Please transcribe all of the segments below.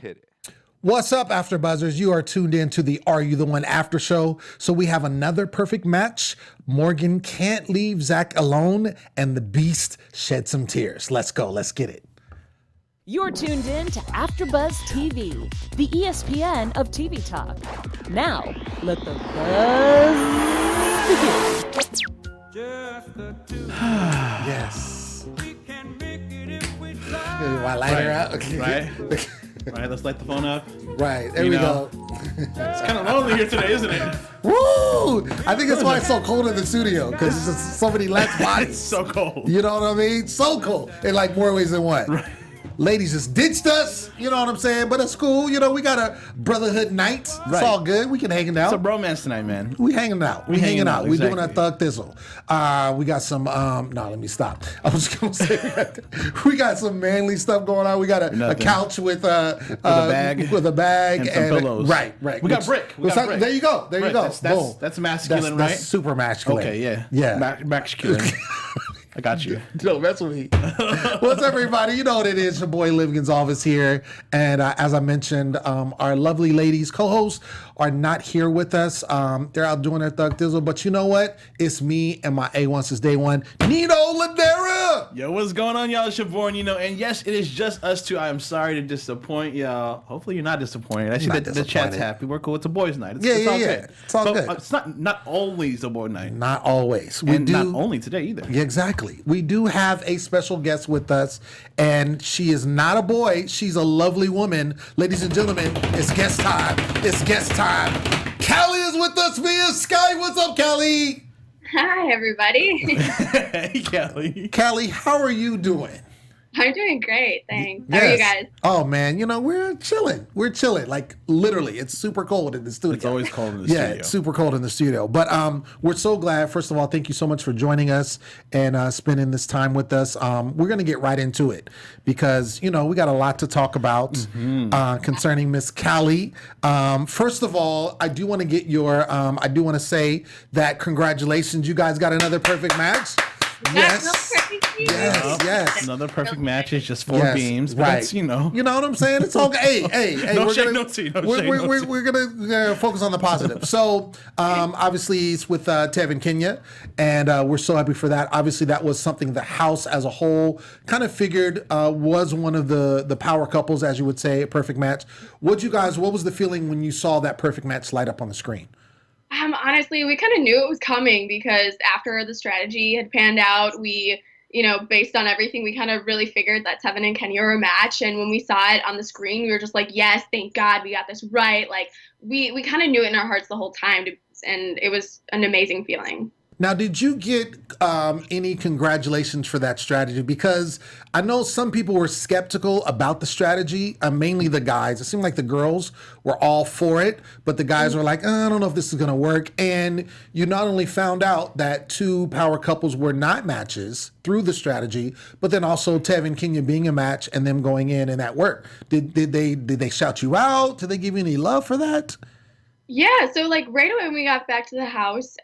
Hit it. What's up, AfterBuzzers? You are tuned in to the Are You the One After Show. So we have another perfect match. Morgan can't leave Zach alone, and the Beast shed some tears. Let's go. Let's get it. You're tuned in to AfterBuzz TV, the ESPN of TV talk. Now, let the buzz begin. Yes. I light her out. Right. Right, let's light the phone up. Right, there we go. It's kind of lonely here today, isn't it? Woo! I think that's why it's so cold in the studio, because there's just so many less bodies. It's so cold. You know what I mean? So cold in like more ways than one. Right. Ladies just ditched us, you know what I'm saying? But it's cool. You know, we got a brotherhood night. It's Right. all good. We can hang out. It's a bromance tonight, man. We hanging out. We hanging hanging out. out, We doing our exactly. thug thizzle. We got some. No, let me stop. I was just gonna say we got some manly stuff going on. We got a Nothing. couch with a And bag some pillows. Right. We got brick. We got brick. There you go. There you Right, go. that's Boom. masculine, right? That's super masculine. Okay, yeah. Yeah. Masculine. I got you. Don't mess with me. What's up, everybody? You know what it is. Your boy Liv Gonzalez here. And as I mentioned, our lovely ladies co-hosts are not here with us. They're out doing their thug thizzle. But you know what? It's me and my A1 since day one, Nino Ladera. Yo, what's going on, y'all? It's your boy Nino. And yes, it is just us two. I am sorry to disappoint y'all. Hopefully you're not disappointed. I see Not that the chat's disappointed. happy. We're cool. It's a boys' night. It's, Yeah, it's all yeah. good. It's all But, good. It's not always a boy night. Not always. And not only today either. Yeah, exactly. We do have a special guest with us, and she is not a boy. She's a lovely woman. Ladies and gentlemen, it's guest time. It's guest time. Cali is with us via Skype. What's up, Cali? Hi, everybody. Hey, Kelly. Cali, how are you doing? I'm doing great, thanks. How are you guys? Oh, man, you know, we're chilling. We're chilling. Like, literally, it's super cold in the studio. It's always cold in the Yeah, studio. it's super cold in the studio. But we're so glad. First of all, thank you so much for joining us and spending this time with us. We're going to get right into it because, you know, we got a lot to talk about concerning Miss Cali. First of all, I do want to get your, I do want to say that congratulations. You guys got another perfect match. Yes. Yes. Another perfect match is just four beams, but that's, You know what I'm saying? It's okay. Hey, No we're shade, gonna, no tea, no we're, shade, we're, no we're, tea. we're gonna focus on the positive. So, obviously, it's with Tev and Kenya, and we're so happy for that. Obviously, that was something the house as a whole kind of figured was one of the power couples, as you would say, a perfect match. What was the feeling when you saw that perfect match light up on the screen? Honestly, we kind of knew it was coming because after the strategy had panned out, we, based on everything, we kind of really figured that Tev and Kenya were a match. And when we saw it on the screen, we were just like, yes, thank God we got this right. Like, we kind of knew it in our hearts the whole time, and it was an amazing feeling. Now, did you get any congratulations for that strategy? Because I know some people were skeptical about the strategy, mainly the guys. It seemed like the girls were all for it, but the guys were like, I don't know if this is going to work. And you not only found out that two power couples were not matches through the strategy, but then also Tev and Kenya being a match and them going in and that worked. Did they shout you out? Did they give you any love for that? Yeah, so like right away when we got back to the house,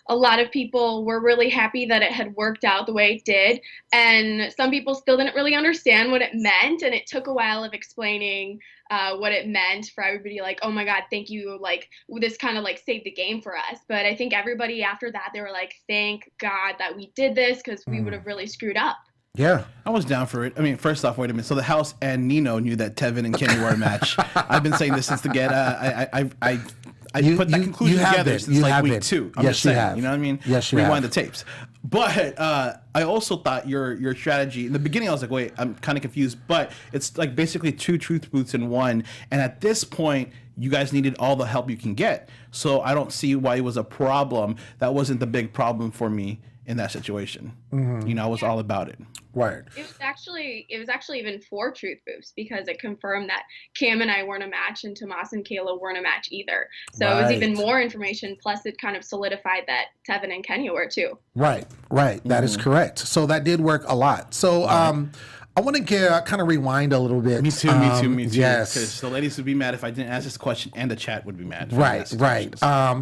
a lot of people were really happy that it had worked out the way it did. And some people still didn't really understand what it meant. And it took a while of explaining what it meant for everybody, like, oh my God, thank you. Like, this kind of like saved the game for us. But I think everybody after that, they were like, thank God that we did this because we would have really screwed up. Yeah. I was down for it. I mean, first off, wait a minute. So the house and Nino knew that Tevin and Kenny were a match. I've been saying this since the get. I put that conclusion together since like week 2. I'm just saying, you know what I mean? Yes, you Rewind have. the tapes. But I also thought your strategy in the beginning. I was like, wait, I'm kind of confused. But it's like basically 2 truth booths in one. And at this point, you guys needed all the help you can get. So I don't see why it was a problem. That wasn't the big problem for me in that situation. You know, I was all about it. Right. It was actually even 4 truth booths because it confirmed that Cam and I weren't a match and Tomas and Kayla weren't a match either. So it was even more information. Plus, it kind of solidified that Tevin and Kenya were too. Right. That is correct. So that did work a lot. So I want to kind of rewind a little bit. Me too. Yes. Because the ladies would be mad if I didn't ask this question, and the chat would be mad. Right.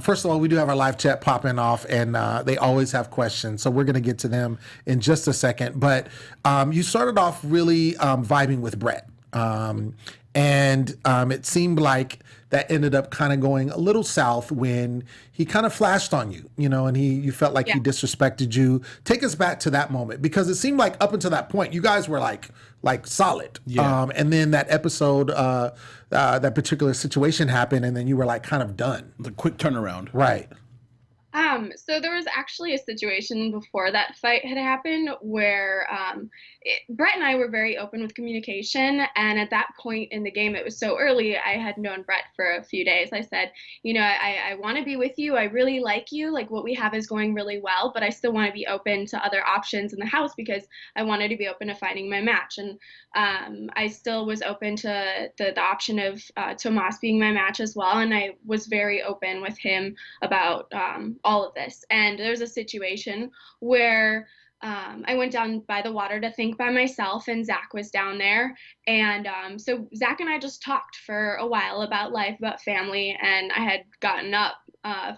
First of all, we do have our live chat popping off, and they always have questions. So we're going to get to them in just a second. But you started off really vibing with Brett. And it seemed like that ended up kind of going a little south when he kind of flashed on you, and you felt like he disrespected you. Take us back to that moment, because it seemed like up until that point, you guys were like solid. Yeah. And then that episode, that particular situation happened, and then you were like kind of done. The quick turnaround. Right. So there was actually a situation before that fight had happened where Brett and I were very open with communication. And at that point in the game, it was so early, I had known Brett for a few days. I said, I want to be with you. I really like you. Like, what we have is going really well, but I still want to be open to other options in the house because I wanted to be open to finding my match. And I still was open to the option of Tomas being my match as well. And I was very open with him about all of this. And there was a situation where I went down by the water to think by myself, and Zach was down there. And so Zach and I just talked for a while about life, about family. And I had gotten up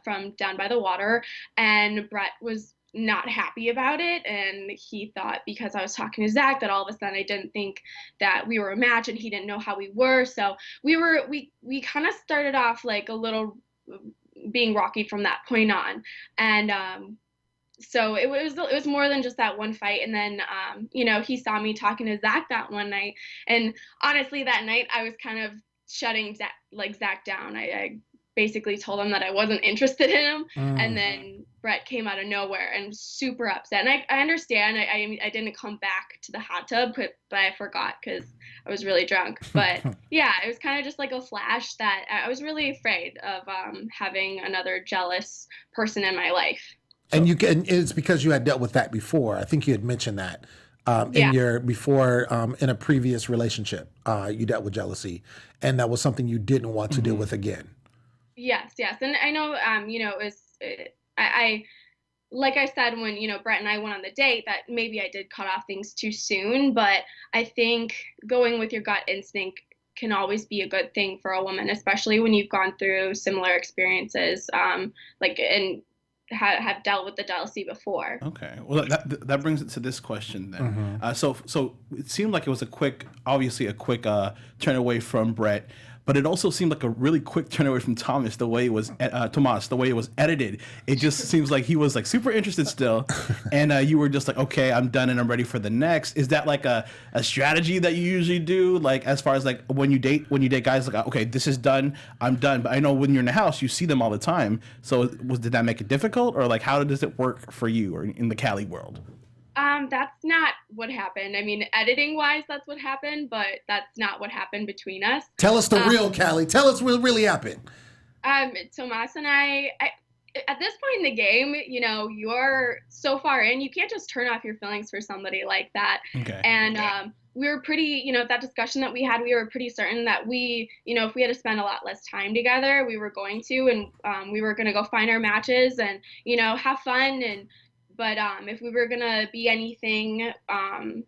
from down by the water, and Brett was not happy about it, and he thought because I was talking to Zach that all of a sudden I didn't think that we were a match, and he didn't know how we were. So we kind of started off like a little being rocky from that point on. And so it was more than just that one fight. And then he saw me talking to Zach that one night, and honestly that night I was kind of shutting Zach down. I basically told him that I wasn't interested in him. And then Brett came out of nowhere and was super upset. And I understand. I didn't come back to the hot tub, but I forgot because I was really drunk. But yeah, it was kind of just like a flash that I was really afraid of having another jealous person in my life. And it's because you had dealt with that before. I think you had mentioned that in a previous relationship, you dealt with jealousy, and that was something you didn't want to deal with again. Yes. And I know, it was, I like I said, when, Brett and I went on the date, that maybe I did cut off things too soon, but I think going with your gut instinct can always be a good thing for a woman, especially when you've gone through similar experiences, and have dealt with the jealousy before. Okay. Well, that brings it to this question then. So it seemed like it was a quick turn away from Brett, but it also seemed like a really quick turn away from Tomas, the way it was edited. It just seems like he was like super interested still, and you were just like, okay, I'm done and I'm ready for the next. Is that like a strategy that you usually do, like as far as like when you date guys, like, okay, this is done, I'm done. But I know when you're in the house, you see them all the time. So did that make it difficult, or like how does it work for you or in the Cali world? That's not what happened. I mean, editing wise, that's what happened, but that's not what happened between us. Tell us the real, Cali. Tell us what really happened. Tomas and I, at this point in the game, you're so far in, you can't just turn off your feelings for somebody like that. Okay. And we were pretty, that discussion that we had, we were pretty certain that we, if we had to spend a lot less time together, we were going to, and we were going to go find our matches and, have fun. But if we were going to be anything,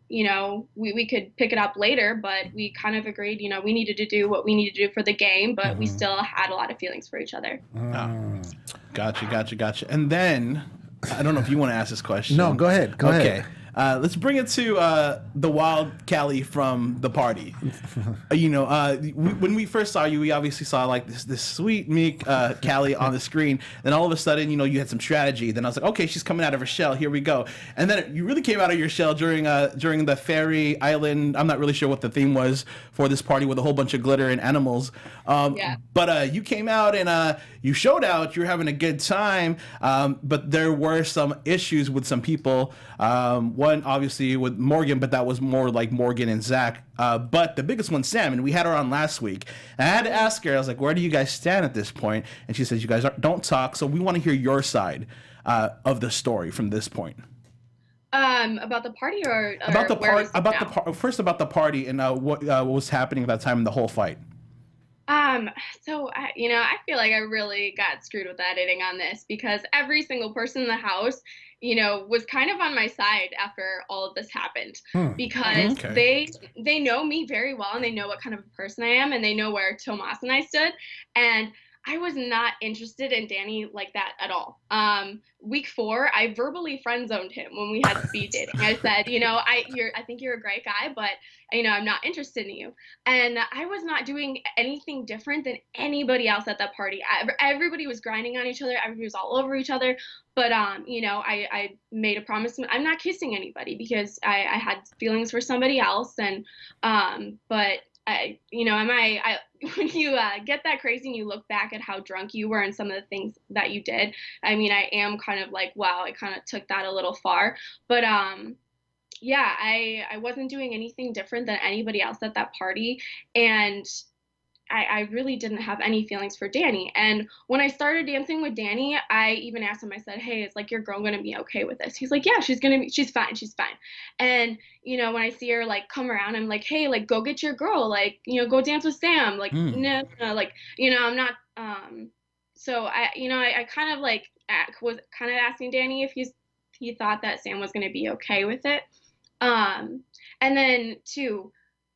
we could pick it up later. But we kind of agreed, we needed to do what we needed to do for the game. But we still had a lot of feelings for each other. Gotcha. And then, I don't know if you want to ask this question. No, go ahead. Go ahead. Let's bring it to the wild Cali from the party. When we first saw you, we obviously saw like this sweet, meek Cali on the screen. Then all of a sudden, you had some strategy. Then I was like, okay, she's coming out of her shell. Here we go. And then you really came out of your shell during the fairy island. I'm not really sure what the theme was for this party with a whole bunch of glitter and animals. But you came out and you showed out. You were having a good time. But there were some issues with some people. One obviously with Morgan, but that was more like Morgan and Zach. But the biggest one, Sam, and we had her on last week. And I had to ask her, I was like, where do you guys stand at this point? And she says, you guys don't talk. So we want to hear your side of the story from this point. About the party or about the party? First about the party and what was happening at that time in the whole fight. So I feel like I really got screwed with editing on this because every single person in the house, was kind of on my side after all of this happened because they know me very well and they know what kind of a person I am and they know where Tomas and I stood. And I was not interested in Danny like that at all. Week 4, I verbally friend zoned him when we had speed dating. I said, I think you're a great guy, but I'm not interested in you. And I was not doing anything different than anybody else at that party. Everybody was grinding on each other. Everybody was all over each other. But I made a promise. I'm not kissing anybody because I had feelings for somebody else. And but when you get that crazy and you look back at how drunk you were and some of the things that you did, I mean, I am kind of like, wow, I kind of took that a little far. But yeah, I wasn't doing anything different than anybody else at that party. And I really didn't have any feelings for Danny. And when I started dancing with Danny, I even asked him, I said, hey, is like your girl gonna be okay with this? He's like, yeah, she's fine, she's fine. And when I see her like come around, I'm like, hey, like go get your girl, like, go dance with Sam. Like, no, like, I'm not so I kind of like was kind of asking Danny if he thought that Sam was gonna be okay with it. And then too,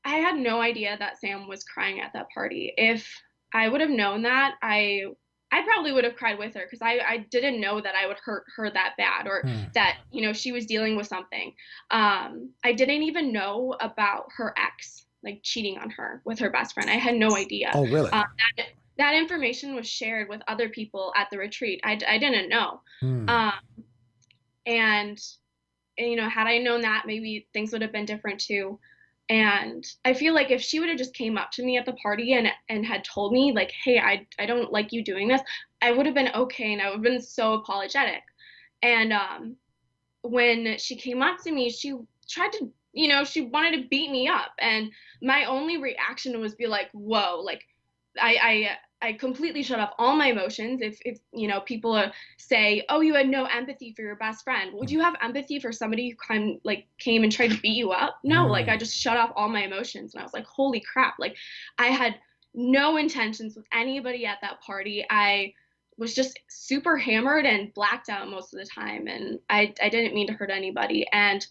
I had no idea that Sam was crying at that party. If I would have known that, I probably would have cried with her because I didn't know that I would hurt her that bad or that, she was dealing with something. I didn't even know about her ex, like cheating on her with her best friend. I had no idea. Oh, really? That information was shared with other people at the retreat. I didn't know. And had I known that, maybe things would have been different too. And I feel like if she would have just came up to me at the party and had told me like, hey, I don't like you doing this, I would have been okay and I would have been so apologetic. And when she came up to me, she tried to, she wanted to beat me up. And my only reaction was be like, whoa, like I completely shut off all my emotions. If people say, oh, you had no empathy for your best friend. Would you have empathy for somebody who came and tried to beat you up? No, like I just shut off all my emotions. And I was like, holy crap. Like I had no intentions with anybody at that party. I was just super hammered and blacked out most of the time. And I didn't mean to hurt anybody. And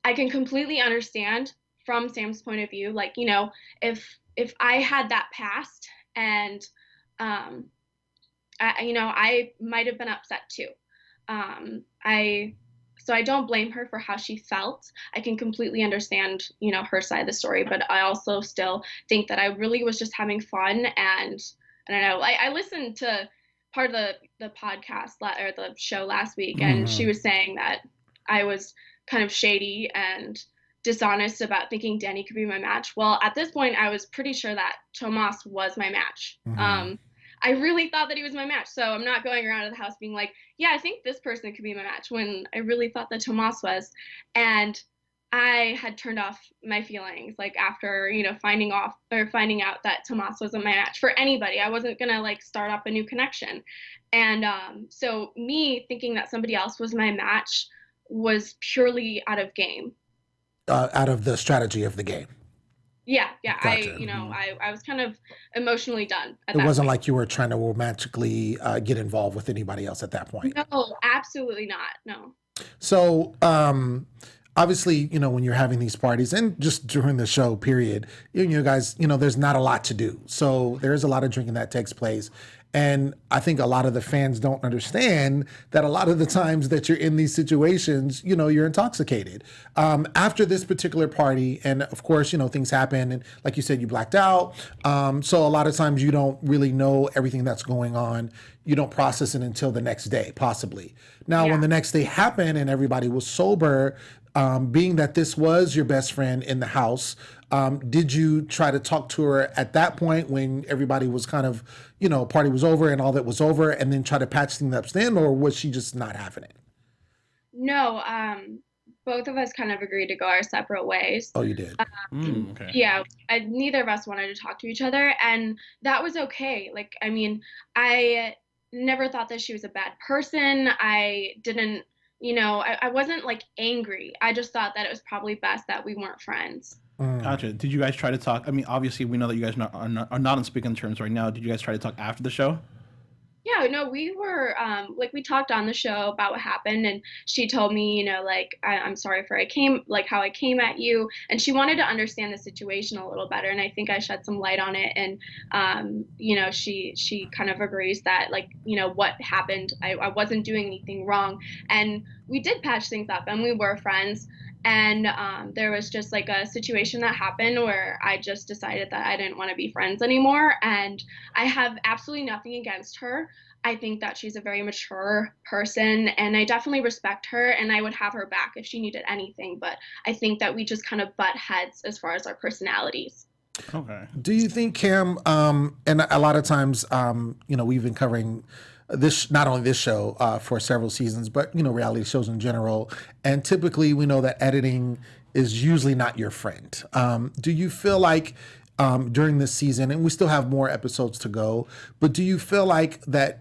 I can completely understand from Sam's point of view, like, if I had that past and I might have been upset too. So I don't blame her for how she felt. I can completely understand, her side of the story, but I also still think that I really was just having fun. And I don't know, I listened to part of the podcast or the show last week, and she was saying that I was kind of shady and dishonest about thinking Danny could be my match. Well, at this point, I was pretty sure that Tomas was my match. I really thought that he was my match. So I'm not going around the house being like, yeah, I think this person could be my match, when I really thought that Tomas was. And I had turned off my feelings like after, finding out that Tomas wasn't my match for anybody. I wasn't going to like start up a new connection. And so me thinking that somebody else was my match was purely out of game. Out of the strategy of the game. Yeah. Gotcha. I was kind of emotionally done at It that wasn't point. like you were trying to romantically get involved with anybody else at that point. No, absolutely not. No. So, obviously, when you're having these parties and just during the show period, you guys, there's not a lot to do. So there's a lot of drinking that takes place. And I think a lot of the fans don't understand that a lot of the times that you're in these situations, you're intoxicated. After this particular party, and of course, things happen. And like you said, you blacked out. So a lot of times you don't really know everything that's going on. You don't process it until the next day, possibly. Now, when the next day happened and everybody was sober, being that this was your best friend in the house, did you try to talk to her at that point when everybody was kind of, party was over and all that was over, and then try to patch things up then, or was she just not having it? No, both of us kind of agreed to go our separate ways. Oh, you did? Okay. Yeah, neither of us wanted to talk to each other, and that was okay. Like, I mean, I never thought that she was a bad person. I didn't, I wasn't like angry. I just thought that it was probably best that we weren't friends. Gotcha. Did you guys try to talk? I mean, obviously, we know that you guys are not on speaking terms right now. Did you guys try to talk after the show? Yeah, no, we were like we talked on the show about what happened, and she told me, like I'm sorry for how I came at you, and she wanted to understand the situation a little better, and I think I shed some light on it, and she kind of agrees that like what happened, I wasn't doing anything wrong, and we did patch things up, and we were friends. And there was just like a situation that happened where I just decided that I didn't want to be friends anymore. And I have absolutely nothing against her. I think that she's a very mature person and I definitely respect her and I would have her back if she needed anything. But I think that we just kind of butt heads as far as our personalities. Okay. Do you think, Cam, and a lot of times, we've been covering this, not only this show for several seasons, but, reality shows in general. And typically we know that editing is usually not your friend. Do you feel like during this season, and we still have more episodes to go, but do you feel like that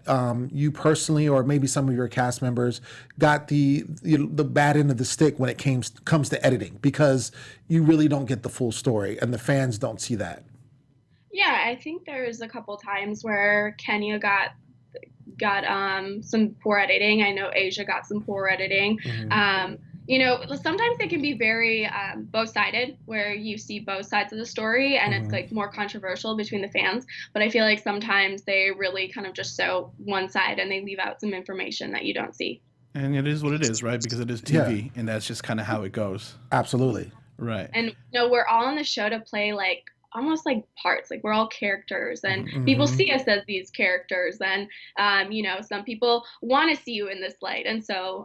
you personally, or maybe some of your cast members, got the bad end of the stick when it comes to editing, because you really don't get the full story and the fans don't see that? Yeah, I think there was a couple times where Kenya got some poor editing. I know Asia got some poor editing. Sometimes they can be very both-sided, where you see both sides of the story and it's like more controversial between the fans. But I feel like sometimes they really kind of just show one side and they leave out some information that you don't see. And it is what it is, right? Because it is TV, and that's just kind of how it goes. Absolutely. Right. And we're all on the show to play like almost like parts, like we're all characters and people see us as these characters, and some people want to see you in this light, and so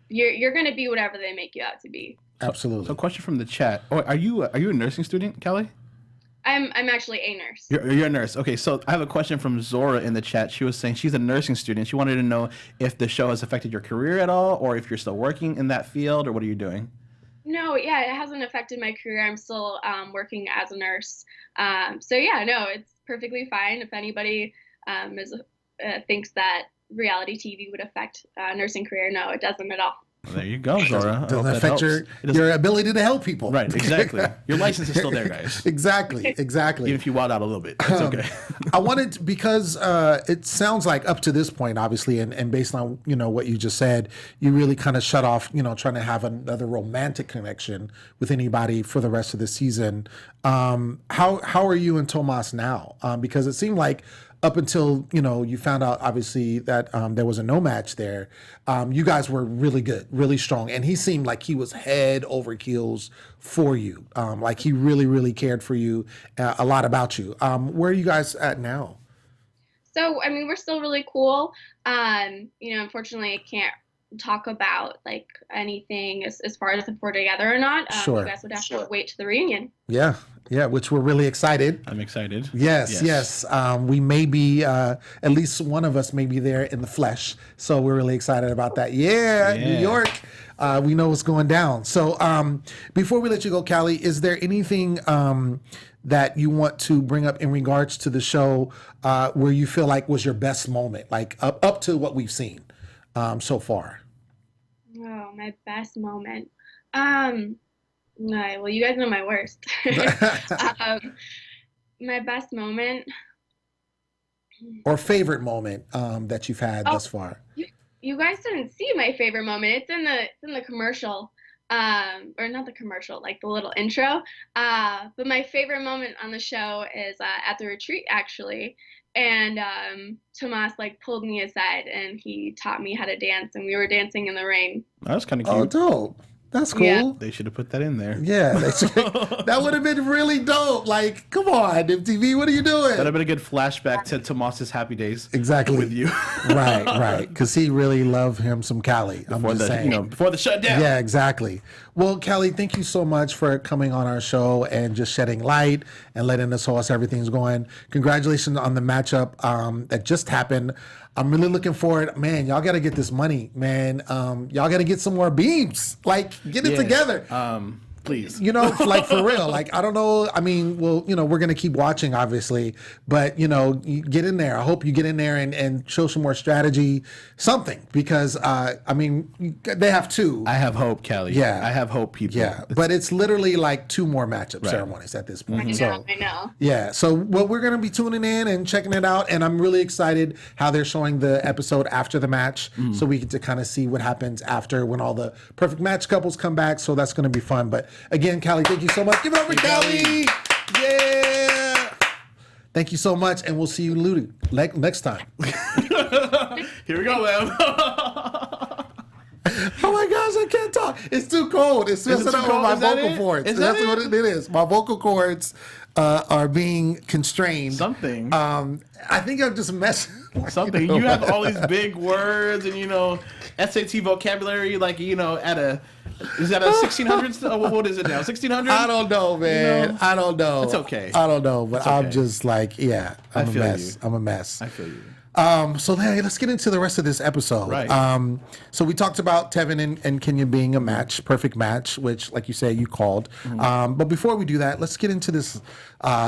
you're going to be whatever they make you out to be. Absolutely. So question from the chat. Oh, are you a nursing student, Kelly? I'm actually a nurse. You're a nurse. Okay, so I have a question from Zora in the chat. She was saying she's a nursing student. She wanted to know if the show has affected your career at all, or if you're still working in that field, or what are you doing? No, yeah, it hasn't affected my career. I'm still working as a nurse. It's perfectly fine. If anybody thinks that reality TV would affect nursing career, no, it doesn't at all. Well, there you go, Zora. Doesn't affect your ability to help people. Right, exactly. Your license is still there, guys. Exactly. Even if you wild out a little bit, it's okay. I wanted to, because it sounds like up to this point, obviously, and based on what you just said, you really kind of shut off, trying to have another romantic connection with anybody for the rest of the season. How are you and Tomas now? Because it seemed like up until you found out obviously that there was a no match there, you guys were really good, really strong, and he seemed like he was head over heels for you, like he really, really cared for you, a lot about you. Where are you guys at now? So I mean, we're still really cool. Unfortunately, I can't talk about like anything as far as if we're together or not. Sure. You guys would have to wait to the reunion. Yeah, which we're really excited. I'm excited. Yes. We may be, at least one of us may be there in the flesh. So we're really excited about that. Yeah. New York. We know what's going down. So before we let you go, Cali, is there anything that you want to bring up in regards to the show where you feel like was your best moment, like up to what we've seen so far? Oh, my best moment. No, well, you guys know my worst. My best moment. Or favorite moment that you've had thus far. You guys didn't see my favorite moment. It's in the commercial, or not the commercial, like the little intro. But my favorite moment on the show is at the retreat, actually. And Tomas like pulled me aside and he taught me how to dance, and we were dancing in the rain. That was kind of cute. Oh, dope. That's cool. Yeah. They should have put that in there. Yeah, that would have been really dope. Like, come on, MTV, what are you doing? That'd have been a good flashback to Tomas's happy days. Exactly. With you. Right. Because he really loved him some Cali. I'm just saying. Before the shutdown. Yeah, exactly. Well, Cali, thank you so much for coming on our show and just shedding light and letting us know how everything's going. Congratulations on the matchup that just happened. I'm really looking forward. Man, y'all got to get this money, man. Y'all got to get some more beams. Like, get it together. Please. You know, like for real. Like, I don't know. I mean, well, you know, we're going to keep watching, obviously, but, you know, you get in there. I hope you get in there and show some more strategy, something, because, I mean, they have two. I have hope, Cali. Yeah. I have hope, people. Yeah. But it's literally like 2 more matchup ceremonies at this point. I know. Yeah. So, well, we're going to be tuning in and checking it out. And I'm really excited how they're showing the episode after the match. So we get to kind of see what happens after when all the perfect match couples come back. So that's going to be fun. But again, Cali, thank you so much. Give it up for Cali. Yeah. Thank you so much. And we'll see you next time. Here we go, Lem. Oh my gosh, I can't talk. It's too cold. It's messing up with my vocal cords. That's what it is. My vocal cords are being constrained. Something. I think I'm just messing. Something. You have all these big words and, you know, SAT vocabulary, like, you know, is that a 1600s? What is it now? 1600? I don't know, man. You know? I don't know. It's okay. I don't know, but okay. I'm just like, yeah, I'm a feel mess. you. I'm a mess. I feel you. So hey, let's get into the rest of this episode. Right. So we talked about Tevin and Kenya being a match, perfect match, which, like you say, you called. But before we do that, let's get into this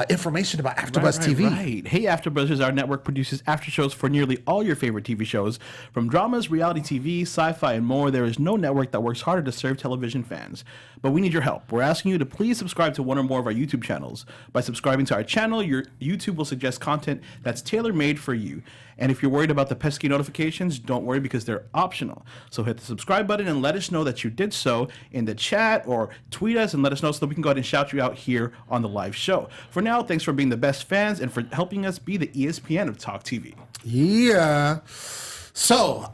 information about AfterBuzz TV. Right. Hey, AfterBuzz is our network produces after shows for nearly all your favorite TV shows. From dramas, reality TV, sci-fi, and more, there is no network that works harder to serve television fans. But we need your help. We're asking you to please subscribe to one or more of our YouTube channels. By subscribing to our channel, your YouTube will suggest content that's tailor-made for you. And if you're worried about the pesky notifications, don't worry because they're optional. So hit the subscribe button and let us know that you did so in the chat or tweet us and let us know so that we can go ahead and shout you out here on the live show. For now, thanks for being the best fans and for helping us be the ESPN of Talk TV. Yeah. So,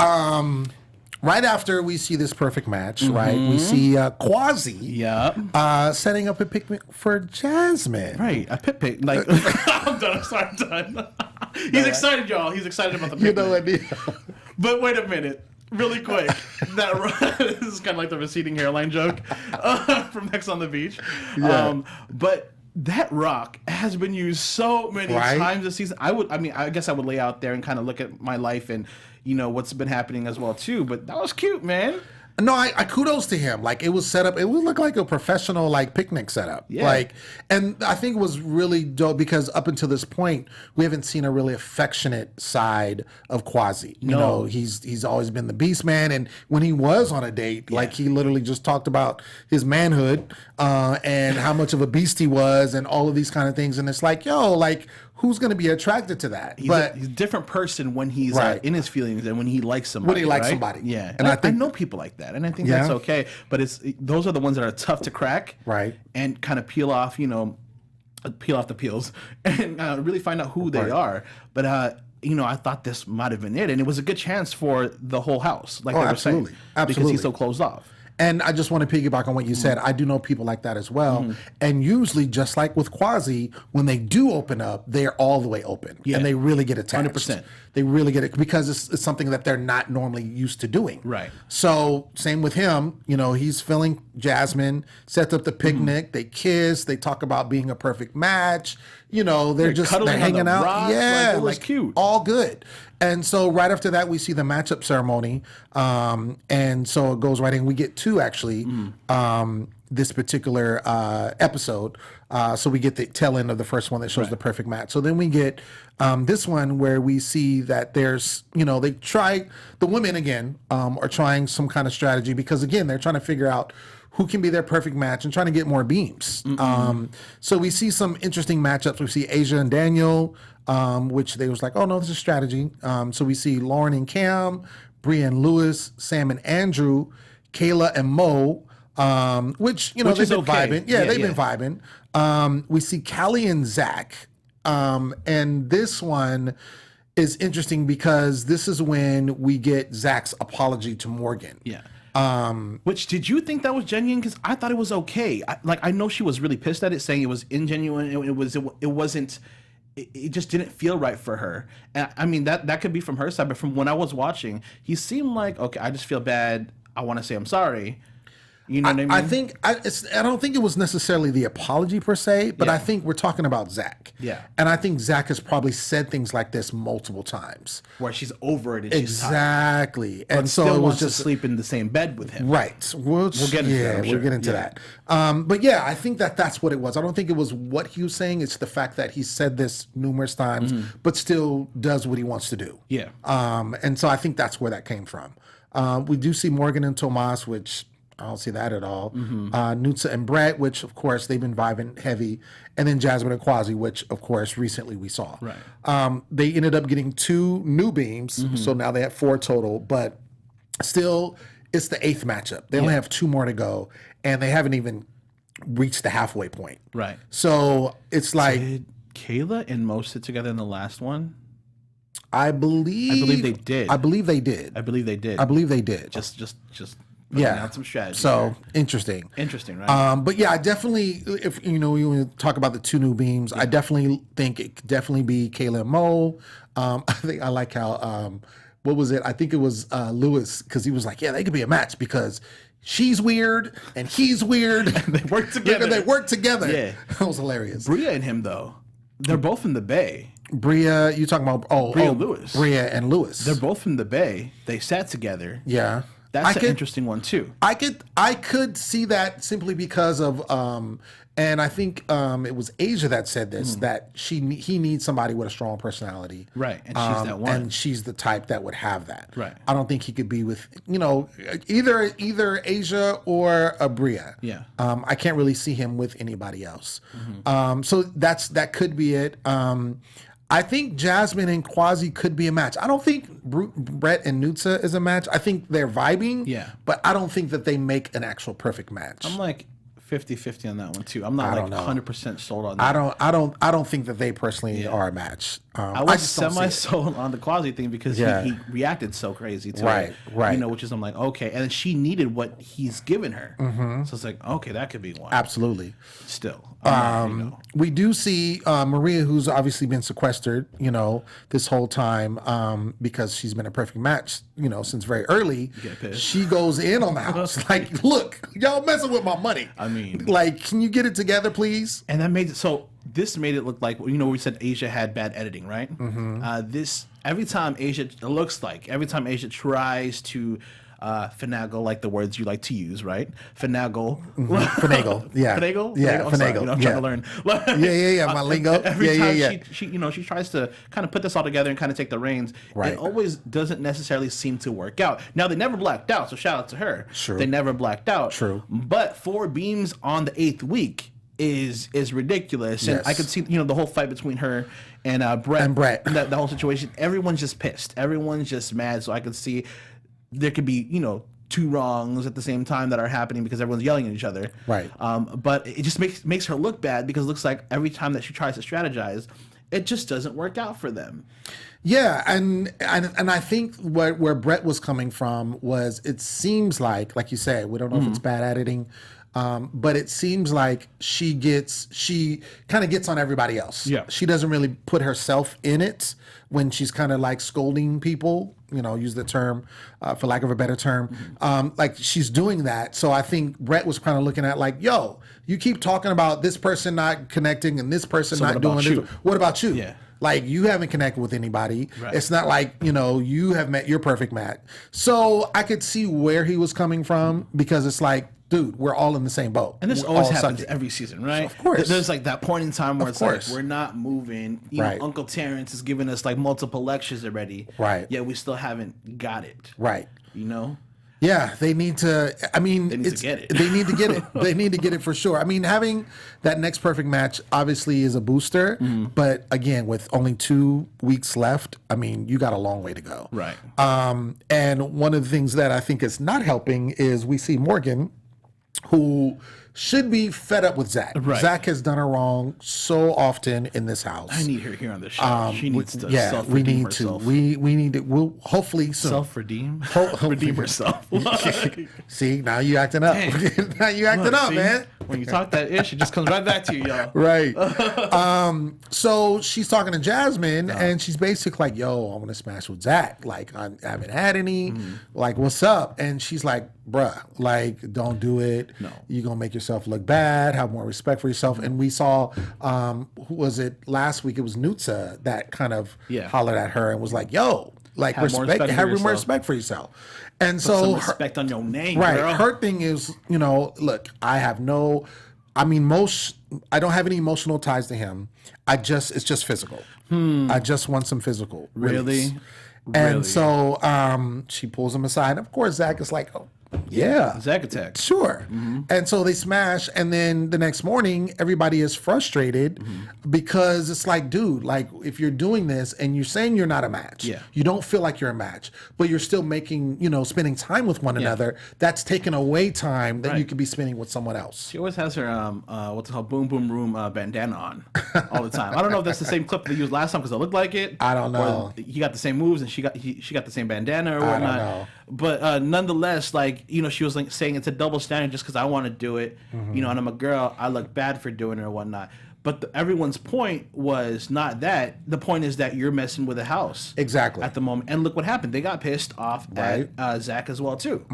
right after we see this perfect match, right, we see Kwasi setting up a picnic for Jasmine. Right, a pit. Like, I'm done. I'm done. He's excited, y'all. He's excited about the picnic. You know what? But wait a minute. Really quick. This is kind of like the receding hairline joke from Next on the Beach. Yeah. But that rock has been used so many times this season. I guess I would lay out there and kind of look at my life and, you know, what's been happening as well too. But that was cute, man. No, I kudos to him. Like, it was set up, it would look like a professional, like, picnic setup. Yeah. Like, and I think it was really dope because up until this point, we haven't seen a really affectionate side of Kwasi. You know, he's always been the beast man. And when he was on a date, like, he literally just talked about his manhood and how much of a beast he was and all of these kind of things. And it's like, yo, like, who's going to be attracted to that? He's a different person when he's in his feelings and when he likes somebody. When he likes somebody. Yeah. And I know people like that. And I think that's okay. But those are the ones that are tough to crack. Right. And kind of peel off, you know, peel off the peels and really find out who they are. But, you know, I thought this might have been it. And it was a good chance for the whole house. Like they were saying. Because he's so closed off. And I just want to piggyback on what you said. I do know people like that as well. And usually, just like with Kwasi, when they do open up, they're all the way open. And they really get attached. 100%. They really get it because it's something that they're not normally used to doing. Right. So, same with him. You know, he's feeling Jasmine, sets up the picnic, they kiss, they talk about being a perfect match. You know, they're hanging out. Rocks, yeah. It was cute. All good. And so right after that, we see the matchup ceremony. And so it goes right in. We get 2, actually, this particular episode. So we get the tail end of the first one that shows the perfect match. So then we get this one where we see that there's, you know, the women again are trying some kind of strategy because, again, they're trying to figure out who can be their perfect match and trying to get more beams. So we see some interesting matchups. We see Asia and Daniel, which they was like, oh, no, this is strategy. So we see Lauren and Cam, Bria and Lewis, Sam and Andrew, Kayla and Mo, which, you know, they've been vibing. Yeah, they've been vibing. We see Cali and Zach. And this one is interesting because this is when we get Zach's apology to Morgan. Yeah. Which, did you think that was genuine? Because I thought it was okay. I know she was really pissed at it, saying it was ingenuine. It wasn't. It just didn't feel right for her. And I mean that could be from her side, but from when I was watching, he seemed like, okay, I just feel bad. I want to say I'm sorry. You know what I mean? I think I don't think it was necessarily the apology per se, but Yeah. I think we're talking about Zach. Yeah. And I think Zach has probably said things like this multiple times. Where she's over it and she's tired. Exactly. But And so still it was wants just to sleep in the same bed with him. right. We'll get into that, I'm we'll sure. get into Yeah. that. But yeah, I think that's what it was. I don't think it was what he was saying. It's the fact that he said this numerous times, but still does what he wants to do. Yeah. And so I think that's where that came from. We do see Morgan and Tomas, which I don't see that at all. Nutsa and Brett, which of course they've been vibing heavy, and then Jasmine and Kwasi, which of course recently we saw. Right. They ended up getting 2 new beams, so now they have 4 total. But still, it's the 8th matchup. They only have 2 more to go, and they haven't even reached the halfway point. Right. So it's like Did Kayla and Mo sit together in the last one? I believe they did. I believe they did. I believe they did. I believe they did. Just putting yeah. out some strategy. So there. interesting. Interesting, right? But yeah, I definitely, if you know, you want to talk about the 2 new beams, I definitely think it could definitely be Kayla and Mo. I think I like how, what was it? I think it was Lewis, because he was like, yeah, they could be a match because she's weird and he's weird. They work together. They work together. Yeah. That was hilarious. Bria and him though, they're both in the Bay. Bria, you talking about? Bria Lewis. Bria and Lewis. They're both from the Bay. They sat together. Yeah. That's an interesting one too. I could see that simply because of and I think it was Asia that said this, that he needs somebody with a strong personality. Right. And she's that one. And she's the type that would have that. Right. I don't think he could be with, either Asia or a Bria. Yeah. I can't really see him with anybody else. So that could be it. I think Jasmine and Kwasi could be a match. I don't think Brett and Nutsa is a match. I think they're vibing. Yeah. But I don't think that they make an actual perfect match. I'm like 50-50 on that one too. I'm not like 100% sold on that. I don't think that they personally are a match. I was just don't see it. semi-sold on the Kwasi thing because he reacted so crazy to Right, it. right. You know, which is I'm like, okay. And then she needed what he's given her. So it's like, okay, that could be one. Absolutely. Still. We do see Maria, who's obviously been sequestered, this whole time because she's been a perfect match, since very early. get pissed. She goes in on the house like, look, y'all messing with my money. I mean, like, can you get it together, please? And that made it so. This made it look like we said Asia had bad editing, right? Every time Asia tries to finagle, like the words you like to use, right? Finagle, Finagle, yeah, finagle, yeah, I'm sorry, finagle. I'm trying to learn. Yeah, my lingo. Every time yeah. she tries to kind of put this all together and kind of take the reins. Right. It always doesn't necessarily seem to work out. Now they never blacked out, so shout out to her. True. They never blacked out. True. But 4 beams on the 8th week is ridiculous, and Yes. I could see the whole fight between her and Brett. That the whole situation. Everyone's just pissed. Everyone's just mad. So I could see there could be 2 wrongs at the same time that are happening because everyone's yelling at each other. Right. But it just makes her look bad because it looks like every time that she tries to strategize, it just doesn't work out for them. Yeah, and I think where Brett was coming from was, it seems like you said, we don't know if it's bad editing, but it seems like she kind of gets on everybody else. Yeah. She doesn't really put herself in it when she's kind of like scolding people, use the term, for lack of a better term. Like she's doing that. So I think Brett was kind of looking at like, yo, you keep talking about this person not connecting and this person not what doing about this. you? What about you? Yeah. Like, you haven't connected with anybody. Right. It's not like, you have met your perfect match. So I could see where he was coming from, because it's like, dude, we're all in the same boat. And this We're always all happens sucking. every season, right? Of course. There's like that point in time where Of it's course. like we're not moving. Right. Uncle Terrence is giving us like multiple lectures already. Right. Yet we still haven't got it. Right. Yeah, they need to. I mean, They need to get it. They need to get it. They need to get it for sure. I mean, having that next perfect match obviously is a booster, but again, with only 2 weeks left, I mean, you got a long way to go. Right. And one of the things that I think is not helping is we see Morgan, who should be fed up with Zach. Right. Zach has done her wrong so often in this house. I need her here on the show. She needs to we self-redeem need herself. to. We need to. We'll hopefully soon. Self-redeem? Hopefully. Redeem herself. See, now you acting up. Now you acting Look, up, see? man. When you talk that ish, it just comes right back to you, y'all. Right. So she's talking to Jasmine, and she's basically like, yo, I want to smash with Zach. Like, I haven't had any. Like, what's up? And she's like, bruh, like, don't do it. No. You're going to make yourself look bad, have more respect for yourself. And we saw, who was it last week? It was Nutsa that kind of hollered at her and was like, yo, like, Have more respect for have more yourself. respect for yourself. And Put so, some respect on your name, right. girl. Her thing is, look, I don't have any emotional ties to him. It's just physical. I just want some physical. Release. Really? And so she pulls him aside. Of course, Zach is like, oh, yeah. Zach attack. Sure. And so they smash. And then the next morning, everybody is frustrated because it's like, dude, like, if you're doing this and you're saying you're not a match, you don't feel like you're a match, but you're still making, spending time with one another, that's taking away time that you could be spending with someone else. She always has her what's it called, boom boom room bandana on all the time. I don't know if that's the same clip they used last time because it looked like it. I don't know. Or he got the same moves and she got the same bandana or whatnot. I don't know. But nonetheless, like, she was like saying it's a double standard just because I want to do it, and I'm a girl, I look bad for doing it or whatnot. But everyone's point was not that. The point is that you're messing with a house. Exactly. At the moment. And look what happened. They got pissed off at Zach as well, too.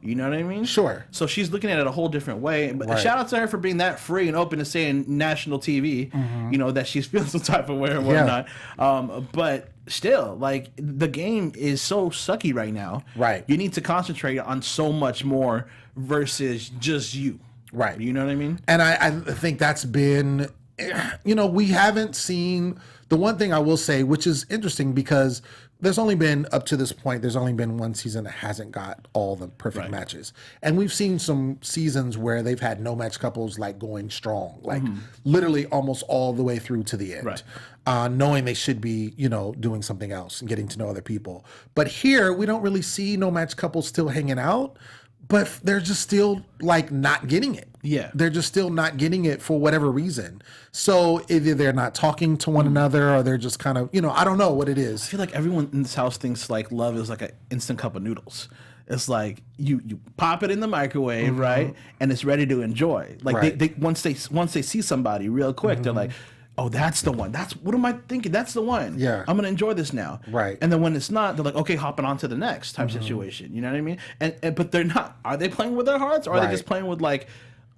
You know what I mean? Sure. So she's looking at it a whole different way. But shout out to her for being that free and open to saying national TV, that she's feeling some type of way or whatnot. But still, like, the game is so sucky right now. Right. You need to concentrate on so much more versus just you. Right. You know what I mean? And I think that's been, we haven't seen, the one thing I will say, which is interesting because there's only been, up to this point, there's only been one season that hasn't got all the perfect matches. And we've seen some seasons where they've had no match couples like going strong, like literally almost all the way through to the end. Knowing they should be, doing something else and getting to know other people. But here, we don't really see no match couples still hanging out, but they're just still like not getting it. Yeah. They're just still not getting it for whatever reason. So either they're not talking to one another or they're just kind of, I don't know what it is. I feel like everyone in this house thinks like love is like an instant cup of noodles. It's like you pop it in the microwave, right? And it's ready to enjoy. Like they once they see somebody real quick, they're like, oh, that's the one. What am I thinking? That's the one. Yeah. I'm gonna enjoy this now. Right. And then when it's not, they're like, okay, hopping on to the next type situation. You know what I mean? And but they're not. Are they playing with their hearts or are they just playing with like,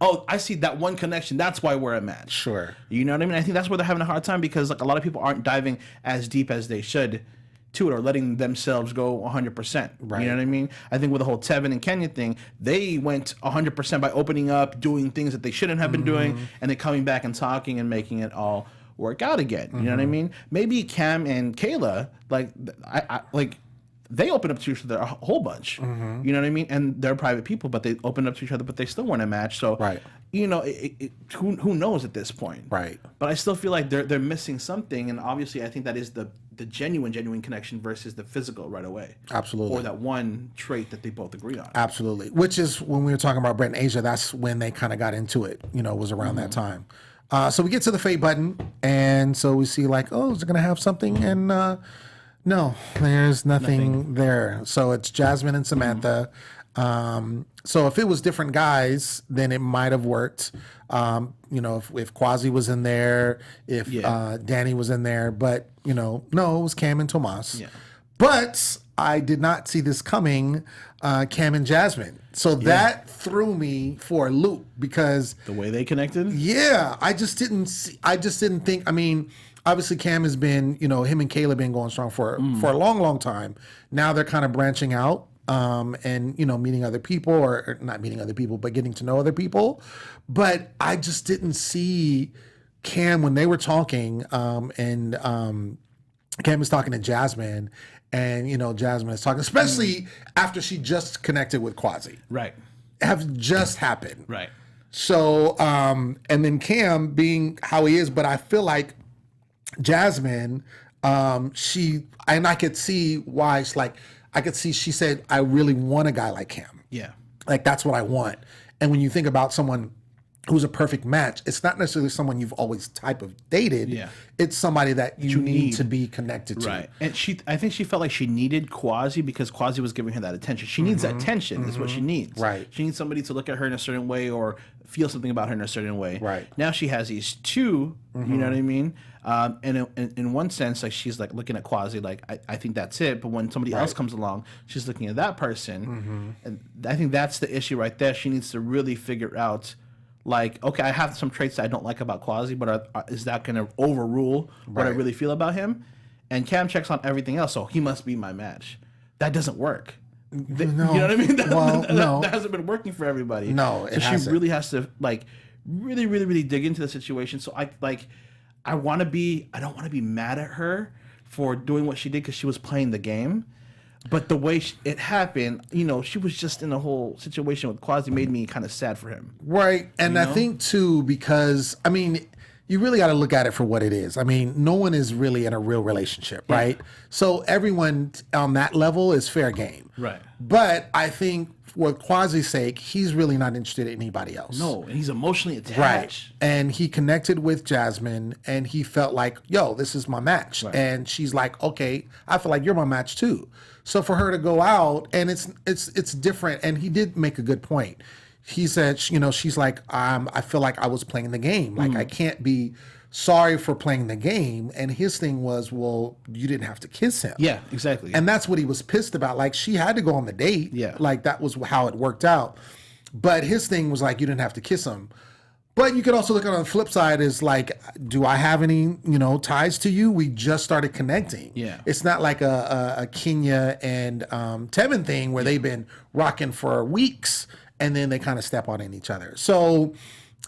oh, I see that one connection. That's why we're a match. Sure. You know what I mean? I think that's where they're having a hard time because like a lot of people aren't diving as deep as they should to it or letting themselves go 100%. Right. You know what I mean? I think with the whole Tev and Kenya thing, they went 100% by opening up, doing things that they shouldn't have been doing, and then coming back and talking and making it all work out again. You know what I mean? Maybe Cam and Kayla, like, they opened up to each other a whole bunch. You know what I mean? And they're private people, but they opened up to each other, but they still weren't a match. So, who knows at this point? Right. But I still feel like they're missing something, and obviously I think that is the genuine connection versus the physical right away. Absolutely. Or that one trait that they both agree on. Absolutely. Which is when we were talking about Brett and Asia, that's when they kind of got into it, was around that time. So we get to the fate button, and so we see like, oh, is it going to have something? And no, there's nothing there. So it's Jasmine and Samantha. So if it was different guys, then it might have worked. If Kwasi was in there, if Danny was in there, but no, it was Cam and Tomas. Yeah. But I did not see this coming, Cam and Jasmine. So that threw me for a loop because the way they connected. Yeah, I just didn't think. I mean, obviously Cam has been, him and Kayla been going strong for a long, long time. Now they're kind of branching out. And meeting other people or not meeting other people, but getting to know other people. But I just didn't see Cam when they were talking, and Cam was talking to Jasmine, and Jasmine is talking, especially after she just connected with Kwasi. Right. Have just happened. Right. So, and then Cam being how he is, but I feel like Jasmine, I could see why it's like, I could see she said, I really want a guy like Cam. Yeah. Like, that's what I want. And when you think about someone who's a perfect match, it's not necessarily someone you've always type of dated. Yeah. It's somebody that you need to be connected to. Right. And I think she felt like she needed Kwasi because Kwasi was giving her that attention. She needs that attention is what she needs. Right. She needs somebody to look at her in a certain way or feel something about her in a certain way. Right. Now she has these two, you know what I mean? And in one sense, like she's like looking at Kwasi like, I think that's it. But when somebody else comes along, she's looking at that person. And I think that's the issue right there. She needs to really figure out like, okay, I have some traits that I don't like about Kwasi, but is that going to overrule what I really feel about him? And Cam checks on everything else, so he must be my match. That doesn't work. You know what I mean? That hasn't been working for everybody. No, it hasn't. She really has to like really, really, really dig into the situation. So I don't want to be mad at her for doing what she did because she was playing the game. But the way it happened, you know, she was just in a whole situation with Kwasi made me kind of sad for him. Right. And I think, too, because, I mean, you really got to look at it for what it is. I mean, no one is really in a real relationship, right? So everyone on that level is fair game. Right. But I think for Kwasi's sake, he's really not interested in anybody else. No, and he's emotionally attached. Right. And he connected with Jasmine and he felt like, yo, this is my match. Right. And she's like, okay, I feel like you're my match too. So for her to go out and it's different. And he did make a good point. He said, you know, she's like, I feel like I was playing the game. Like I can't be sorry for playing the game. And his thing was, well, you didn't have to kiss him. Yeah, exactly. And that's what he was pissed about. Like she had to go on the date. Yeah. Like that was how it worked out. But his thing was like, you didn't have to kiss him. But you could also look at it on the flip side is like, do I have any, you know, ties to you? We just started connecting. Yeah. It's not like a Kenya and Tevin thing where they've been rocking for weeks and then they kind of step on each other. So,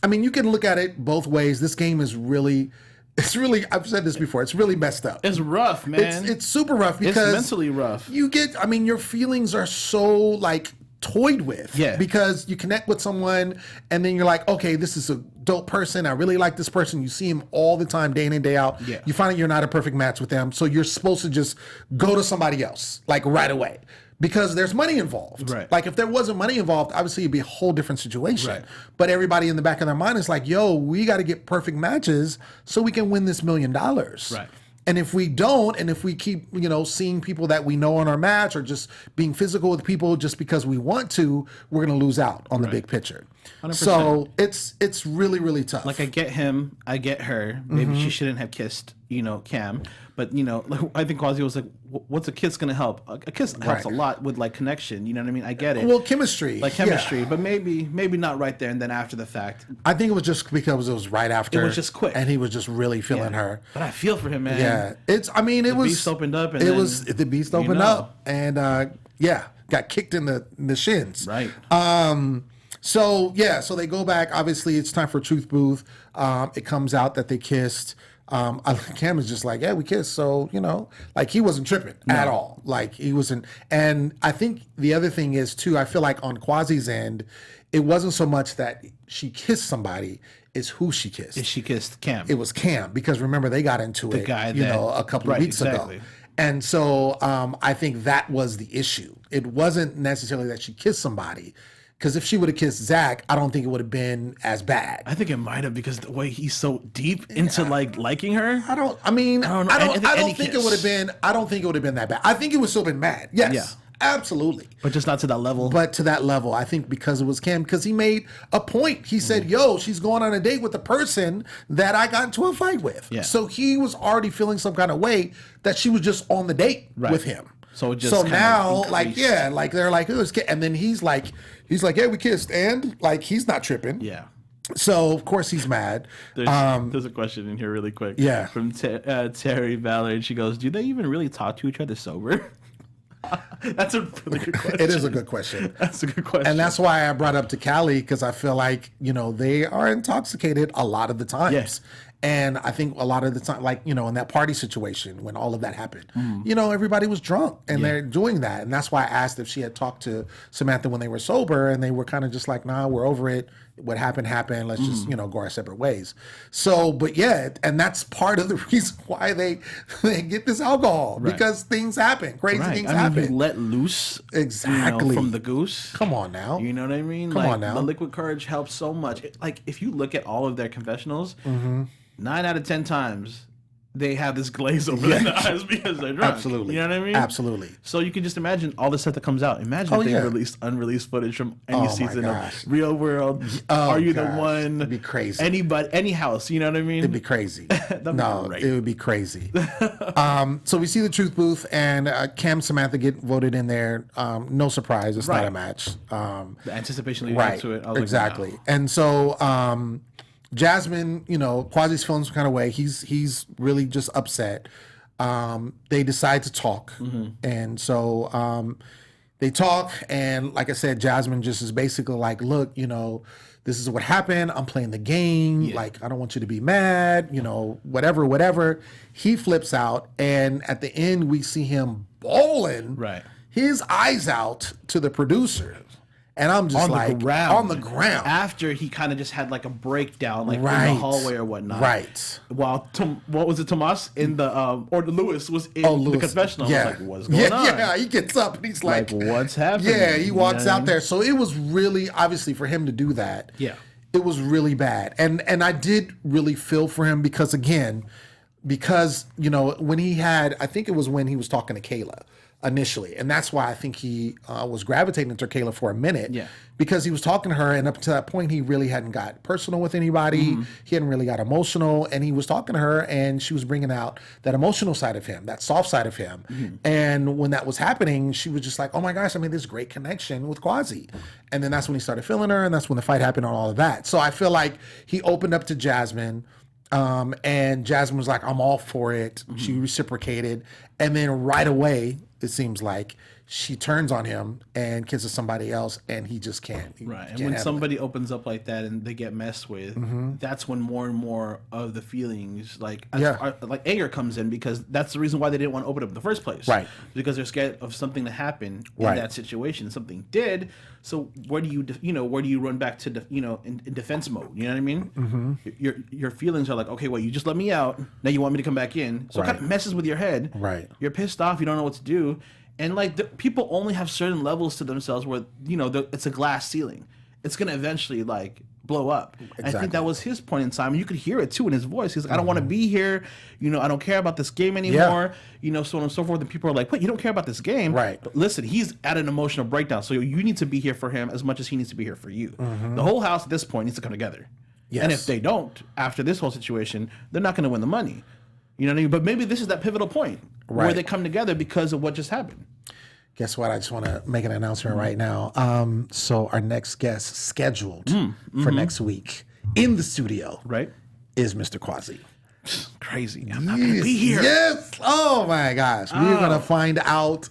I mean, you can look at it both ways. This game is really, I've said this before, it's really messed up. It's rough, man. It's super rough because it's mentally rough. You get, I mean, your feelings are so like toyed with. Yeah. Because you connect with someone and then you're like, okay, this is a dope person. I really like this person. You see him all the time, day in and day out. Yeah. You find out you're not a perfect match with them. So you're supposed to just go to somebody else, like right away. Because there's money involved. Right. Like if there wasn't money involved, obviously it'd be a whole different situation. Right. But everybody in the back of their mind is like, yo, we got to get perfect matches so we can win this $1 million. Right. And if we don't, and if we keep, you know, seeing people that we know on our match or just being physical with people just because we want to, we're going to lose out on the big picture. 100%. So it's really, really tough. Like I get him, I get her. Maybe she shouldn't have kissed, you know, Cam. But you know, like, I think Kwasi was like, "What's a kiss gonna help? A kiss helps a lot with like connection. You know what I mean? I get it. Well, chemistry, like chemistry, but maybe not right there and then after the fact. I think it was just because it was right after. It was just quick, and he was just really feeling her. But I feel for him, man. Yeah, it's. I mean, it was. The beast opened up, and the beast opened up, and got kicked in the shins. Right. So they go back. Obviously, it's time for Truth Booth. It comes out that they kissed. Cam is just like, yeah, we kissed. So, you know, like he wasn't tripping at all. Like he wasn't. And I think the other thing is too, I feel like on Kwasi's end, it wasn't so much that she kissed somebody, it's who she kissed. She kissed Cam. It was Cam because remember they got into the it, guy a couple of weeks ago. And so I think that was the issue. It wasn't necessarily that she kissed somebody. Because if she would have kissed Zach, I don't think it would have been as bad. I think it might have because the way he's so deep into like liking her. I don't think it would have been. I don't think it would have been that bad. I think it would still been mad. Yes, Yeah. absolutely. But just not to that level. But to that level, I think because it was Cam, because he made a point. He said, "Yo, she's going on a date with the person that I got into a fight with." Yeah. So he was already feeling some kind of way that she was just on the date with him. So it just now, increased. like they're like, "Oh, it's and then he's like, yeah, we kissed, and like he's not tripping. Yeah. So of course he's mad. There's a question in here really quick. Yeah. From Terry Ballard. She goes, "Do they even really talk to each other sober?" That's a really good question. It is a good question. That's a good question. And that's why I brought up to Cali because I feel like, you know, they are intoxicated a lot of the times. Yes. And I think a lot of the time, like, you know, in that party situation when all of that happened, you know, everybody was drunk and they're doing that. And that's why I asked if she had talked to Samantha when they were sober and they were kind of just like, nah, we're over it. what happened happened. Let's just go our separate ways. So, but yeah, and that's part of the reason why they get this alcohol because things happen, crazy things happen. You let loose exactly from the goose. Come on now, you know what I mean? Come on now. The liquid courage helps so much. Like if you look at all of their confessionals, 9 out of 10 times they have this glaze over their eyes because they're drunk. Absolutely. You know what I mean? Absolutely. So you can just imagine all the stuff that comes out. Imagine if they released unreleased footage from any season of Real World. Are You the One? It'd be crazy. Anybody, any house, you know what I mean? It'd be crazy. It would be crazy. So we see the truth booth, and Cam Samantha get voted in there. No surprise, it's not a match. The anticipation leading up to it. I was exactly. Like, wow. And so Jasmine, Kwasi's feeling some kind of way. He's really just upset. They decide to talk, and so they talk. And like I said, Jasmine just is basically like, "Look, this is what happened. I'm playing the game. Yeah. Like, I don't want you to be mad. Whatever." He flips out, and at the end, we see him bawling his eyes out to the producers. And I'm just on the ground. After he kind of just had like a breakdown, like in the hallway or whatnot. Right. While what was it, Tomas in the or Lewis was in the confessional. Yeah. I was like, what's going on? Yeah, he gets up and he's like, what's happening? Yeah, he walks out there. So it was really obviously for him to do that. Yeah. It was really bad. And I did really feel for him because when he had, I think it was when he was talking to Kayla initially, and that's why I think he was gravitating to Kayla for a minute, because he was talking to her, and up to that point he really hadn't got personal with anybody. He hadn't really got emotional, and he was talking to her, and she was bringing out that emotional side of him, that soft side of him. And when that was happening, she was just like, oh my gosh, I made this great connection with Kwasi. And then that's when he started feeling her, and that's when the fight happened and all of that. So I feel like he opened up to Jasmine, and Jasmine was like, I'm all for it. She reciprocated, and then right away it seems like she turns on him and kisses somebody else, and he just can't. And when somebody opens up like that and they get messed with, that's when more and more of the feelings, like anger comes in, because that's the reason why they didn't want to open up in the first place. Right. Because they're scared of something to happen in that situation. Something did. So where do you run back to in defense mode? You know what I mean? Your feelings are like, okay, well, you just let me out. Now you want me to come back in. So it kind of messes with your head. Right. You're pissed off. You don't know what to do. And like people only have certain levels to themselves where it's a glass ceiling. It's gonna eventually like blow up. Exactly. I think that was his point in time. And you could hear it too in his voice. He's like, I don't want to be here. I don't care about this game anymore. So on and so forth. And people are like, wait, you don't care about this game? Right. But listen, he's at an emotional breakdown. So you need to be here for him as much as he needs to be here for you. The whole house at this point needs to come together. Yes. And if they don't, after this whole situation, they're not gonna win the money. You know what I mean? But maybe this is that pivotal point where they come together because of what just happened. Guess what? I just want to make an announcement right now. So our next guest scheduled for next week in the studio is Mr. Kwasi. Crazy. I'm not going to be here. Yes. Oh, my gosh. We're going to find out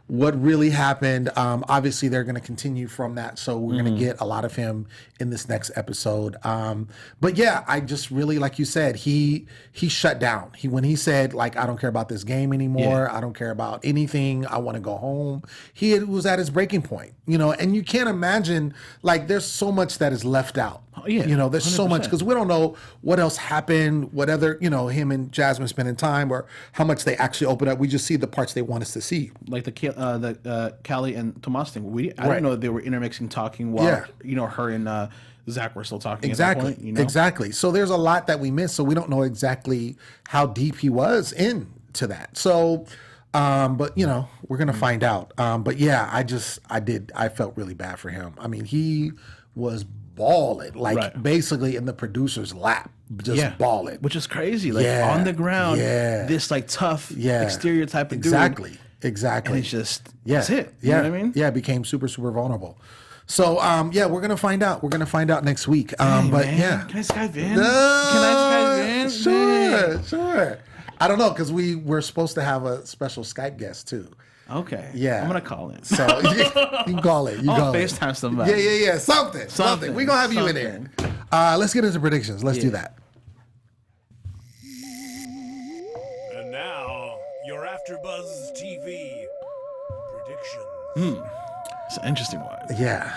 what really happened. Obviously, they're going to continue from that. So we're going to get a lot of him in this next episode. But yeah, I just really, like you said, he shut down. When he said, like, I don't care about this game anymore. I don't care about anything. I want to go home. He was at his breaking point, and you can't imagine, like, there's so much that is left out. There's 100%. So much, because we don't know what else happened, what other, him and Jasmine spending time, or how much they actually open up. We just see the parts they want us to see. Like the Cali and Tomas thing. I didn't know that they were intermixing, talking while her and Zach were still talking. Exactly. At that point, Exactly. So there's a lot that we missed. So we don't know exactly how deep he was into that. So, but we're gonna find out. But yeah, I felt really bad for him. I mean, he was balling, basically in the producer's lap, just balling, which is crazy. Like on the ground, this like tough exterior type of dude. Exactly. And it's just that's it. You know what I mean? Yeah, became super, super vulnerable. So we're gonna find out. We're gonna find out next week. But man. yeah, can I Skype in? Can I Skype in? Sure. I don't know, because we're supposed to have a special Skype guest too. Okay. Yeah. I'm gonna call in. So you can call it. I'll FaceTime somebody. Yeah. Something. We're gonna have you in there. Let's get into predictions. Let's do that. And now your AfterBuzz TV predictions. It's an interesting one. Yeah.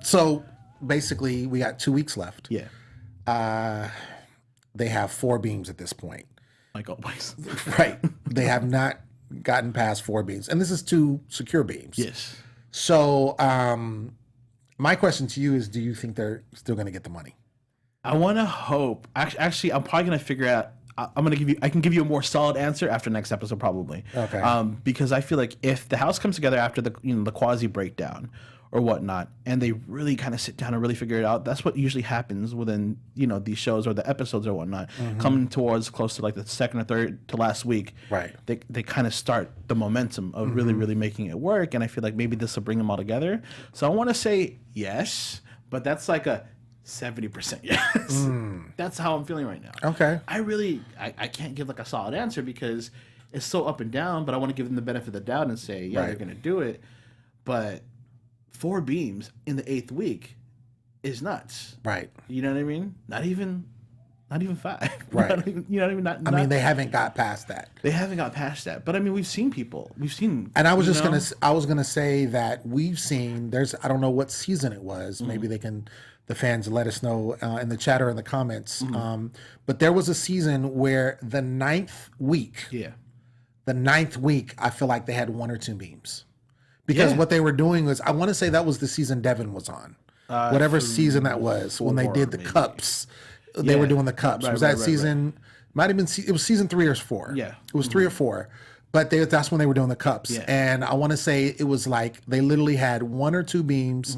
So basically we got 2 weeks left. Yeah. They have 4 beams at this point. Like always. Right. They have not gotten past 4 beams. And this is 2 secure beams. Yes. So my question to you is, do you think they're still going to get the money? I want to hope. Actually, I'm probably going to figure out. I can give you a more solid answer after next episode, probably. Okay. Because I feel like if the house comes together after the Kwasi breakdown or whatnot, and they really kind of sit down and really figure it out, that's what usually happens within these shows or the episodes or whatnot. Coming towards close to like the second or third to last week, right? They kind of start the momentum of really making it work, and I feel like maybe this will bring them all together. So I want to say yes, but that's like a 70% yes. That's how I'm feeling right now. Okay. I can't give like a solid answer because it's so up and down, but I want to give them the benefit of the doubt and say, yeah, they're going to do it. But 4 beams in the 8th week is nuts. Right. You know what I mean? Not even 5. Right. Not even, you know what I mean? I mean, they haven't got past that. They haven't got past that. But I mean, we've seen. And I was just gonna say that we've seen. I don't know what season it was. Maybe the fans let us know in the chat or in the comments. But there was a season where the 9th week. Yeah. The 9th week, I feel like they had 1 or 2 beams. Because what they were doing was, I want to say that was the season Devin was on. Whatever season that was, when they did the cups. They were doing the cups. Was that season? Might have been. It was season 3 or 4. Yeah, it was 3 or 4. But that's when they were doing the cups. Yeah. And I want to say it was like they literally had 1 or 2 beams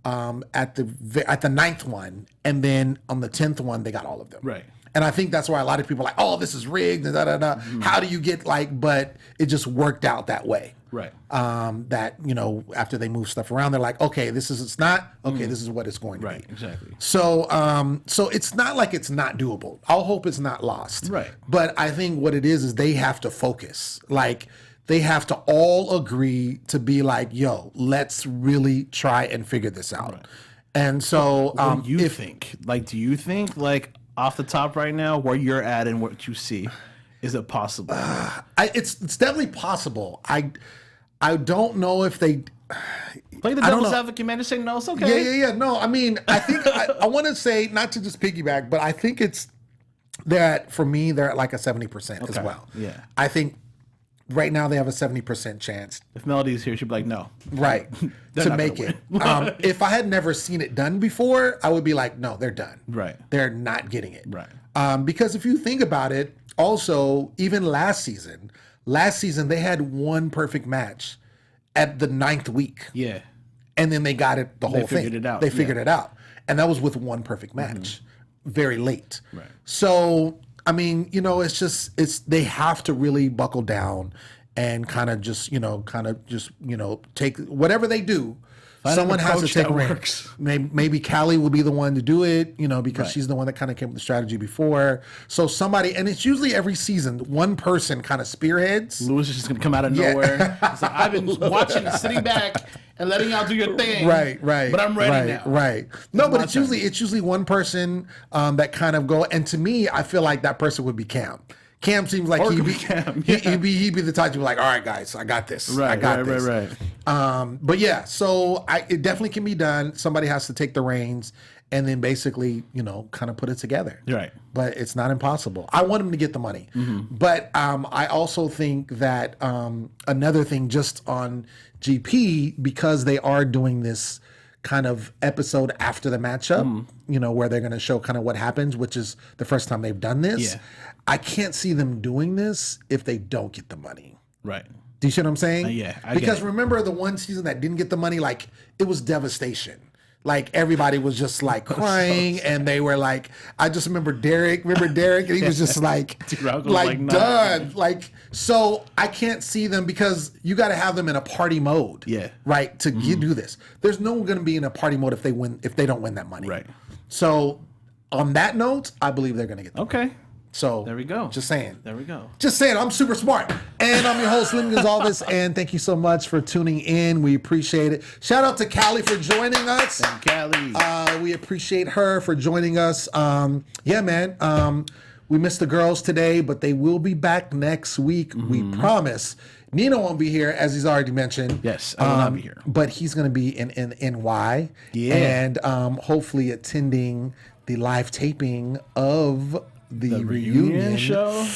at the 9th one, and then on the 10th one they got all of them. Right. And I think that's why a lot of people are like, oh, this is rigged. How do you get but it just worked out that way. Right. That after they move stuff around, they're like, okay, this is what it's going to be. Right. Exactly. So so it's not like it's not doable. I'll hope it's not lost. Right. But I think what it is they have to focus. Like they have to all agree to be like, yo, let's really try and figure this out. Right. And so what do you think? Like, do you think like off the top right now where you're at and what you see, is it possible? It's definitely possible. I don't know if they play the devil's advocate, man. Just say no, it's okay. Yeah. No, I mean, I think I want to say, not to just piggyback, but I think it's that for me, they're at like a 70% as well. Yeah. I think right now they have a 70% chance. If Melody's here, she'd be like, no. Right. to make it. If I had never seen it done before, I would be like, no, they're done. Right. They're not getting it. Right. Because if you think about it, also, even last season, they had 1 perfect match at the 9th week. Yeah. And then they got it, the whole thing. They figured it out. And that was with 1 perfect match, very late. Right. So, I mean, they have to really buckle down and kind of just take whatever they do. Someone has to take a rank. Maybe Cali will be the one to do it, because she's the one that kind of came with the strategy before. So somebody, and it's usually every season, one person kind of spearheads. Lewis is just going to come out of nowhere. It's like, I've been watching, sitting back, and letting y'all do your thing. Right. But I'm ready now. Right. No, but it's usually one person that kind of go. And to me, I feel like that person would be Cam. Cam seems like he'd be the type to be like, all right, guys, I got this. Right, I got this. Right. But yeah, so it definitely can be done. Somebody has to take the reins and then basically, kind of put it together. Right. But it's not impossible. I want them to get the money. But I also think that another thing just on GP, because they are doing this kind of episode after the matchup, where they're going to show kind of what happens, which is the first time they've done this. Yeah. I can't see them doing this if they don't get the money. Right. Do you see what I'm saying? Yeah. Because remember the one season that didn't get the money, like it was devastation. Like everybody was just like crying, and they were like, I just remember Derek. And he was just like, done. Like, so I can't see them because you got to have them in a party mode. Yeah. Right. To do this, there's no one going to be in a party mode if they don't win that money. Right. So on that note, I believe they're going to get the money. So there we go. Just saying. There we go. Just saying. I'm super smart. And I'm your host, Slim Gonzalez. And thank you so much for tuning in. We appreciate it. Shout out to Cali for joining us. Thank Cali. We appreciate her for joining us. Yeah, man. We missed the girls today, but they will be back next week. We promise. Nino won't be here, as he's already mentioned. Yes, I will not be here. But he's going to be in NY. Yeah. And hopefully attending the live taping of the reunion show.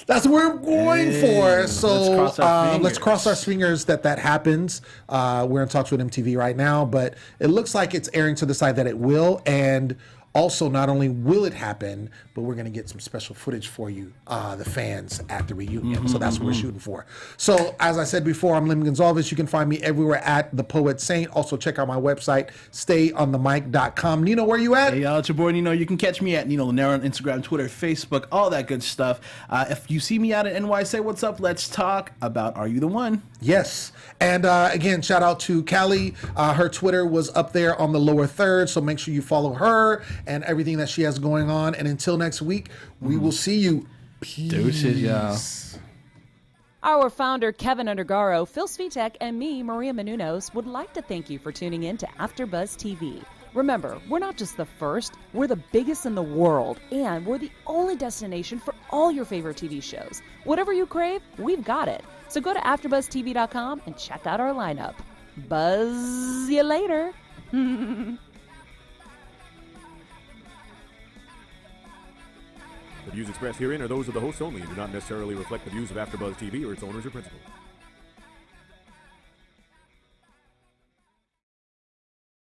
That's what we're going for. So let's cross our fingers that happens. We're in talks with MTV right now, but it looks like it's airing to the side that it will. And also, not only will it happen, but we're going to get some special footage for you, the fans, at the reunion. So that's what we're shooting for. So as I said before, I'm Lem Gonzalez. You can find me everywhere at The Poet Saint. Also, check out my website, stayonthemic.com. Nino, where you at? Hey, y'all, it's your boy Nino. You can catch me at Nino Lanera on Instagram, Twitter, Facebook, all that good stuff. If you see me out at NY, say what's up. Let's talk about Are You the One? Yes. And again, shout out to Cali. Her Twitter was up there on the lower third, so make sure you follow her and everything that she has going on. And until next week, we will see you. Peace. Deuces, y'all. Our founder, Kevin Undergaro, Phil Svitek, and me, Maria Menounos, would like to thank you for tuning in to AfterBuzz TV. Remember, we're not just the first, we're the biggest in the world, and we're the only destination for all your favorite TV shows. Whatever you crave, we've got it. So go to AfterBuzzTV.com and check out our lineup. Buzz you later. The views expressed herein are those of the hosts only and do not necessarily reflect the views of AfterBuzz TV or its owners or principals.